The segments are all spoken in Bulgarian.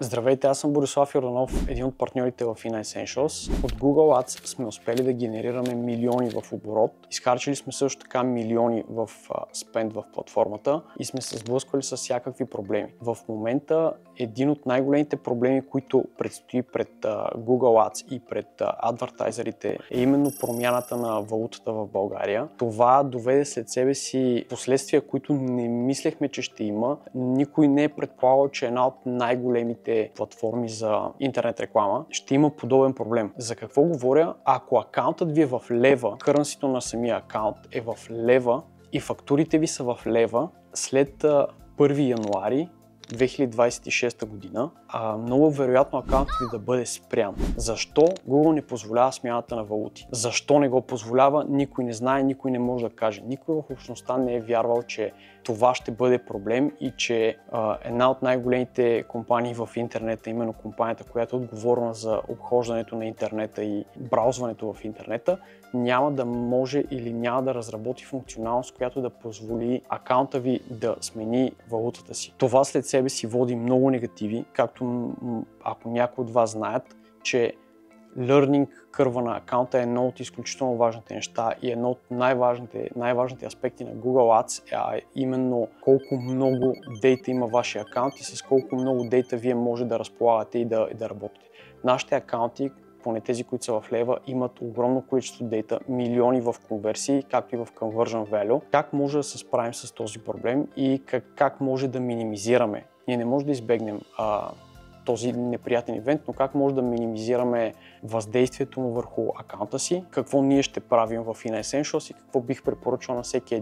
Здравейте, аз съм Борислав Йорданов, един от партньорите в Ina Essentials. От Google Ads сме успели да генерираме милиони в оборот. Изхарчили сме също така милиони в спенд в платформата и сме се сблъсквали с всякакви проблеми. В момента един от най-големите проблеми, които предстои пред Google Ads и пред адвертайзерите, е именно промяната на валутата в България. Това доведе след себе си последствия, които не мислехме, че ще има. Никой не е предполагал, че една от най-големите платформи за интернет реклама ще има подобен проблем. За какво говоря? Ако акаунтът ви е в лева, кърнсито на самия акаунт е в лева и фактурите ви са в лева, след 1 януари 2026 година, много вероятно акаунтът ви да бъде спрян. Защо Google не позволява смяната на валути? Защо не го позволява? Никой не знае, никой не може да каже. Никой в общността не е вярвал, че това ще бъде проблем и че една от най-големите компании в интернета, именно компанията, която е отговорна за обхождането на интернета и браузването в интернета, няма да може или няма да разработи функционалност, която да позволи акаунта ви да смени валутата си. Това след себе си води много негативи, както ако някои от вас знаят, че learning кърва на акаунта е едно от изключително важните неща и едно от най-важните аспекти на Google Ads е именно колко много дейта има вашия акаунт и с колко много дейта вие може да разполагате и да работите. Нашите акаунти, поне тези, които са в лева, имат огромно количество дейта, милиони в конверсии, както и в conversion value. Как може да се справим с този проблем и как може да минимизираме? Ние не можем да избегнем този неприятен ивент, но как може да минимизираме въздействието му върху акаунта си, какво ние ще правим в Ina Essentials и какво бих препоръчал на всеки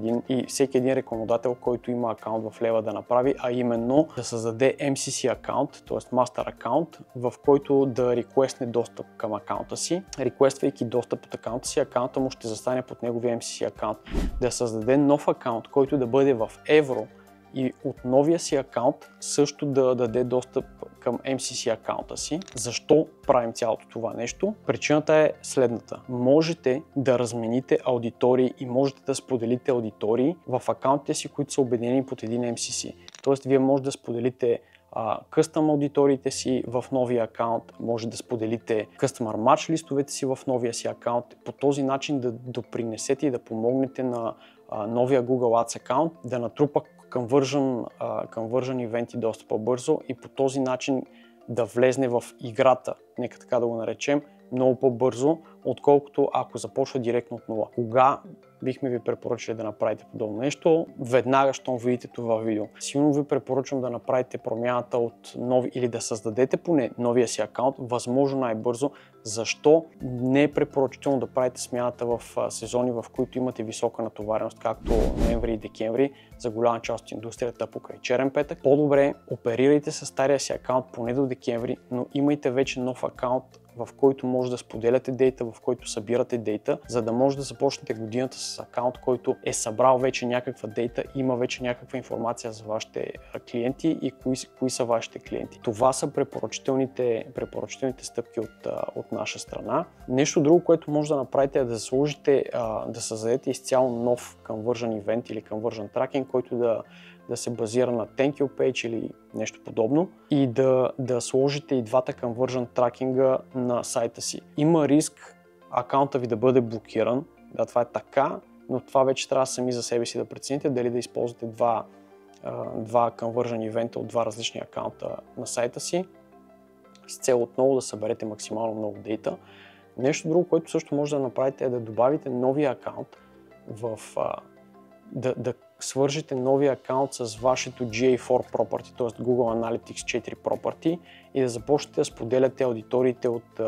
един рекламодател, който има акаунт в лева да направи, а именно да създаде MCC акаунт, т.е. Master акаунт, в който да реквестне достъп към акаунта си. Реквествайки достъп от акаунта си, акаунта му ще застане под неговия MCC акаунт. Да създаде нов акаунт, който да бъде в евро, и от новия си акаунт също да даде достъп към MCC акаунта си. Защо правим цялото това нещо? Причината е следната. Можете да размените аудитории и можете да споделите аудитории в акаунтите си, които са обединени под един MCC. Тоест, вие може да споделите къстъм аудиториите си в новия акаунт, може да споделите Customer Match листовете си в новия си акаунт. По този начин да допринесете и да помогнете на новия Google Ads акаунт да натрупа conversion ивенти доста по-бързо и по този начин да влезне в играта, нека така да го наречем, много по-бързо, отколкото ако започва директно от нула. Кога бихме ви препоръчали да направите подобно нещо? Веднага, щом видите това видео. Силно ви препоръчвам да направите промяната от нови или да създадете поне новия си акаунт, възможно най-бързо. Защо не е препоръчително да правите смяната в сезони, в които имате висока натовареност, както ноември и декември, за голяма част от индустрията покрай черен петък? По-добре оперирайте с стария си акаунт поне до декември, но имайте вече нов акаунт, в който може да споделяте дейта, в който събирате дейта, за да може да започнете годината с акаунт, който е събрал вече някаква дейта, има вече някаква информация за вашите клиенти и кои са вашите клиенти. Това са препоръчителните стъпки от наша страна. Нещо друго, което може да направите е да създадете изцяло нов conversion event или conversion tracking, който да се базира на thank you page или нещо подобно и да сложите и двата conversion тракинга на сайта си. Има риск акаунта ви да бъде блокиран, да, това е така, но това вече трябва сами за себе си да прецените дали да използвате два conversion ивента от два различни акаунта на сайта си с цел отново да съберете максимално много дейта. Нещо друго, което също може да направите е да добавите новия акаунт да свържете новия акаунт с вашето GA4 property, т.е. Google Analytics 4 property и да започнете да споделяте аудиториите от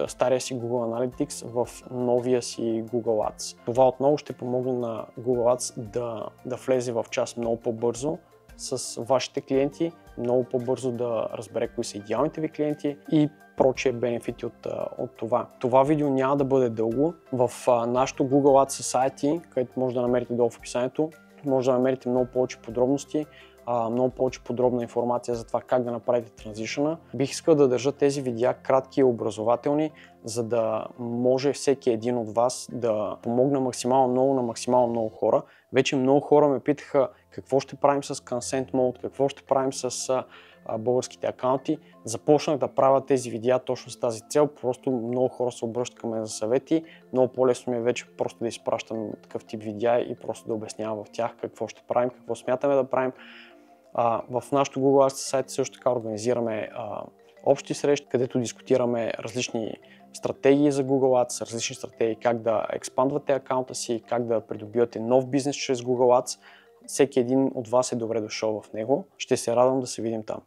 стария си Google Analytics в новия си Google Ads. Това отново ще помогне на Google Ads да влезе в час много по-бързо с вашите клиенти, много по-бързо да разбере кои са идеалните ви клиенти и прочие бенефити от това. Това видео няма да бъде дълго. В нашото Google Ads Society, където може да намерите долу в описанието, може да намерите много повече подробности, много повече подробна информация за това как да направите транзишъна. Бих искал да държа тези видеа кратки и образователни, за да може всеки един от вас да помогне максимално много на максимално много хора. Вече много хора ме питаха какво ще правим с Consent Mode, какво ще правим с българските акаунти. Започнах да правя тези видеа точно с тази цел. Просто много хора се обръщат към мен за съвети. Много по-лесно ми е вече просто да изпращам такъв тип видеа и просто да обяснявам в тях какво ще правим, какво смятаме да правим. В нашото Google Ads сайт също така организираме общи срещи, където дискутираме различни стратегии за Google Ads, различни стратегии как да експандвате акаунта си, как да придобивате нов бизнес чрез Google Ads. Всеки един от вас е добре дошъл в него. Ще се радвам да се видим там.